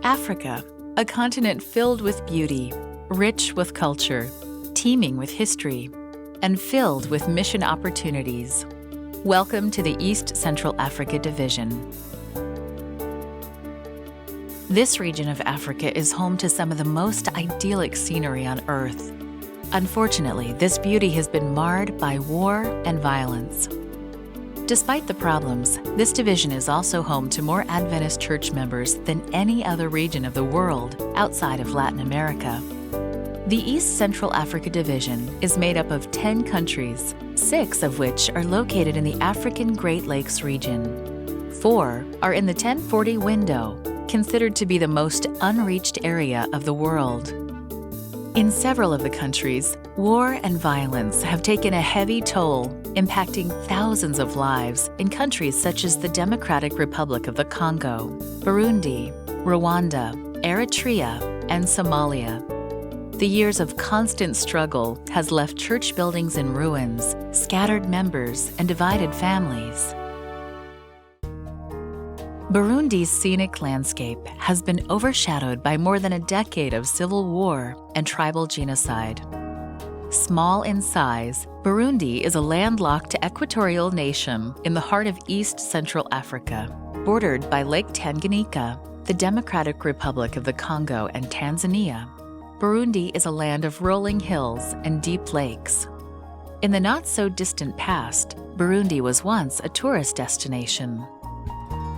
Africa, a continent filled with beauty, rich with culture, teeming with history, and filled with mission opportunities. Welcome to the East Central Africa Division. This region of Africa is home to some of the most idyllic scenery on Earth. Unfortunately, this beauty has been marred by war and violence. Despite the problems, this division is also home to more Adventist church members than any other region of the world outside of Latin America. The East Central Africa Division is made up of 10 countries, 6 of which are located in the African Great Lakes region. 4 are in the 1040 window, considered to be the most unreached area of the world. In several of the countries, war and violence have taken a heavy toll, impacting thousands of lives in countries such as the Democratic Republic of the Congo, Burundi, Rwanda, Eritrea, and Somalia. The years of constant struggle has left church buildings in ruins, scattered members, and divided families. Burundi's scenic landscape has been overshadowed by more than a decade of civil war and tribal genocide. Small in size, Burundi is a landlocked equatorial nation in the heart of East Central Africa, bordered by Lake Tanganyika, the Democratic Republic of the Congo, and Tanzania. Burundi is a land of rolling hills and deep lakes. In the not-so-distant past, Burundi was once a tourist destination.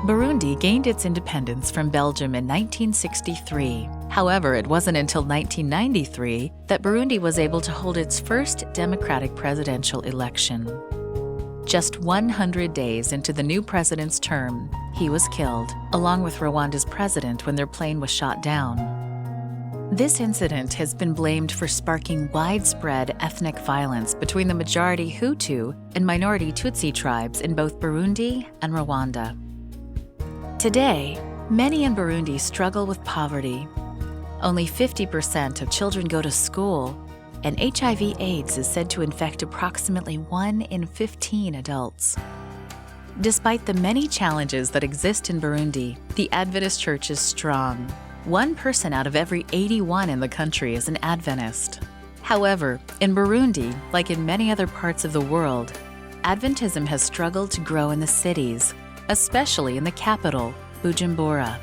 Burundi gained its independence from Belgium in 1963. However, it wasn't until 1993 that Burundi was able to hold its first democratic presidential election. Just 100 days into the new president's term, he was killed, along with Rwanda's president when their plane was shot down. This incident has been blamed for sparking widespread ethnic violence between the majority Hutu and minority Tutsi tribes in both Burundi and Rwanda. Today, many in Burundi struggle with poverty. Only 50% of children go to school, and HIV/AIDS is said to infect approximately 1 in 15 adults. Despite the many challenges that exist in Burundi, the Adventist Church is strong. 1 person out of every 81 in the country is an Adventist. However, in Burundi, like in many other parts of the world, Adventism has struggled to grow in the cities, especially in the capital, Bujumbura.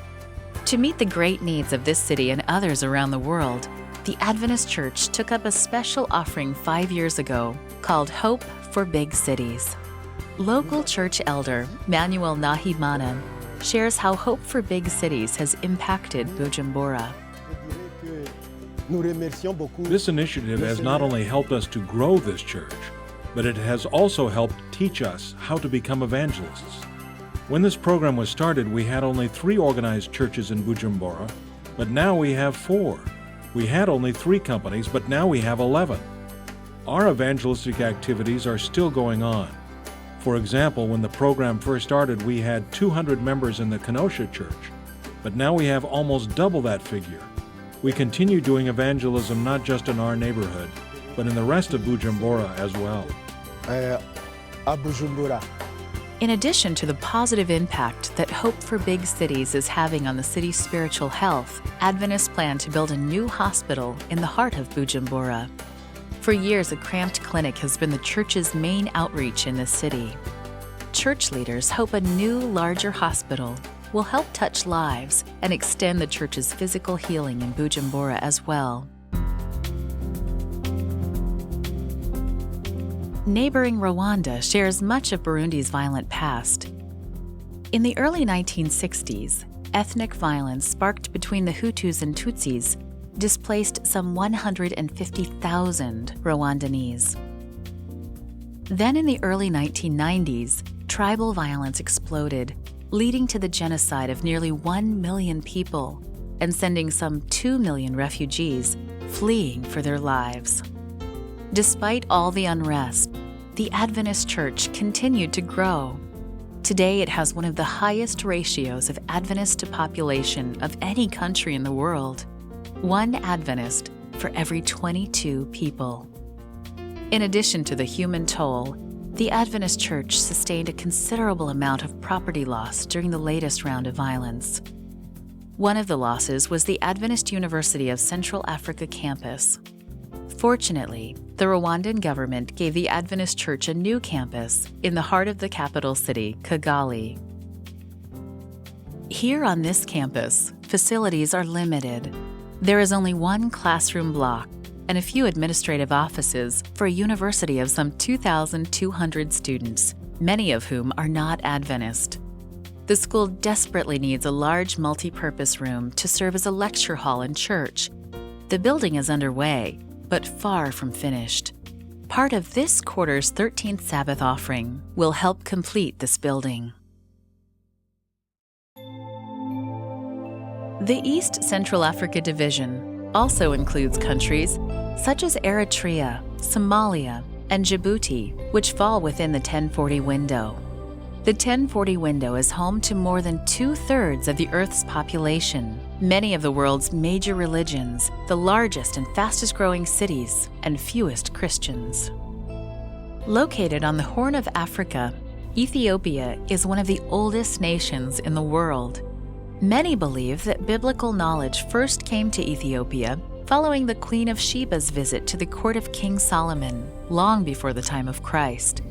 To meet the great needs of this city and others around the world, the Adventist Church took up a special offering 5 years ago called Hope for Big Cities. Local church elder Manuel Nahimana shares how Hope for Big Cities has impacted Bujumbura. This initiative has not only helped us to grow this church, but it has also helped teach us how to become evangelists. When this program was started, we had only 3 organized churches in Bujumbura, but now we have 4. We had only 3 companies, but now we have 11. Our evangelistic activities are still going on. For example, when the program first started, we had 200 members in the Kenosha church, but now we have almost double that figure. We continue doing evangelism not just in our neighborhood, but in the rest of Bujumbura as well. In addition to the positive impact that Hope for Big Cities is having on the city's spiritual health, Adventists plan to build a new hospital in the heart of Bujumbura. For years, a cramped clinic has been the church's main outreach in the city. Church leaders hope a new, larger hospital will help touch lives and extend the church's physical healing in Bujumbura as well. Neighboring Rwanda shares much of Burundi's violent past. In the early 1960s, ethnic violence sparked between the Hutus and Tutsis displaced some 150,000 Rwandanese. Then in the early 1990s, tribal violence exploded, leading to the genocide of nearly 1 million people and sending some 2 million refugees fleeing for their lives. Despite all the unrest, the Adventist Church continued to grow. Today, it has one of the highest ratios of Adventists to population of any country in the world. 1 Adventist for every 22 people. In addition to the human toll, the Adventist Church sustained a considerable amount of property loss during the latest round of violence. One of the losses was the Adventist University of Central Africa campus. Fortunately, the Rwandan government gave the Adventist Church a new campus in the heart of the capital city, Kigali. Here on this campus, facilities are limited. There is only one classroom block and a few administrative offices for a university of some 2,200 students, many of whom are not Adventist. The school desperately needs a large multi-purpose room to serve as a lecture hall and church. The building is underway, but far from finished. Part of this quarter's 13th Sabbath offering will help complete this building. The East Central Africa Division also includes countries such as Eritrea, Somalia, and Djibouti, which fall within the 1040 window. The 1040 window is home to more than 2/3 of the Earth's population, many of the world's major religions, the largest and fastest-growing cities, and fewest Christians. Located on the Horn of Africa, Ethiopia is one of the oldest nations in the world. Many believe that biblical knowledge first came to Ethiopia following the Queen of Sheba's visit to the court of King Solomon, long before the time of Christ.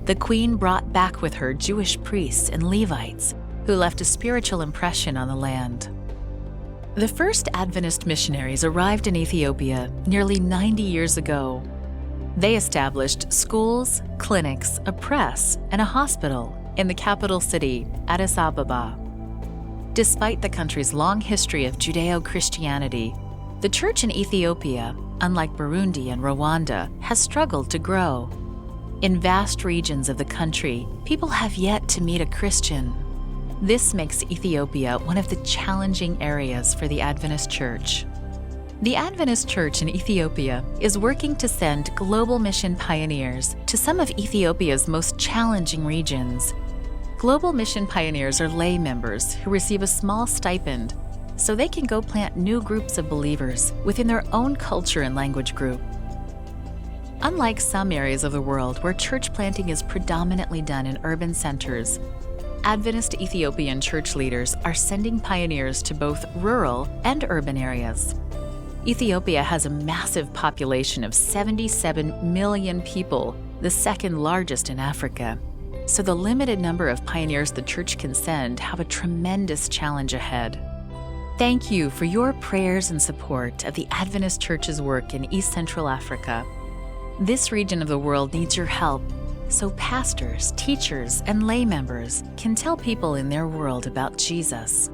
The queen brought back with her Jewish priests and Levites, who left a spiritual impression on the land. The first Adventist missionaries arrived in Ethiopia nearly 90 years ago. They established schools, clinics, a press, and a hospital in the capital city, Addis Ababa. Despite the country's long history of Judeo-Christianity, the church in Ethiopia, unlike Burundi and Rwanda, has struggled to grow. In vast regions of the country, people have yet to meet a Christian. This makes Ethiopia one of the challenging areas for the Adventist Church. The Adventist Church in Ethiopia is working to send global mission pioneers to some of Ethiopia's most challenging regions. Global mission pioneers are lay members who receive a small stipend so they can go plant new groups of believers within their own culture and language group. Unlike some areas of the world where church planting is predominantly done in urban centers, Adventist Ethiopian church leaders are sending pioneers to both rural and urban areas. Ethiopia has a massive population of 77 million people, the second largest in Africa. So the limited number of pioneers the church can send have a tremendous challenge ahead. Thank you for your prayers and support of the Adventist Church's work in East Central Africa. This region of the world needs your help, so pastors, teachers, and lay members can tell people in their world about Jesus.